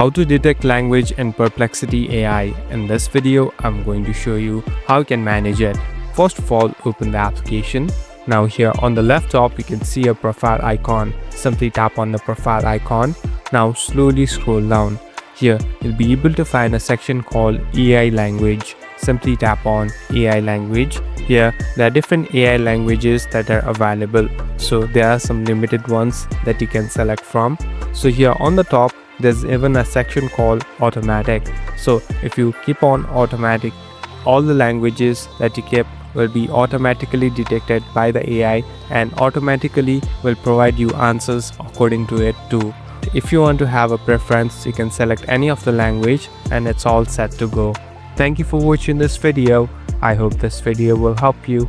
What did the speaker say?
How to detect language in Perplexity AI. In this video, I'm going to show you how you can manage it. First of all, open the application. Now here on the left top, you can see a profile icon. Simply tap on the profile icon. Now slowly scroll down. Here, you'll be able to find a section called AI language. Simply tap on AI language. Here, there are different AI languages that are available. So there are some limited ones that you can select from. So here on the top, there's even a section called automatic. So if you keep on automatic, all the languages that you keep will be automatically detected by the AI and automatically will provide you answers according to it too. If you want to have a preference, you can select any of the language and it's all set to go. Thank you for watching this video. I hope this video will help you.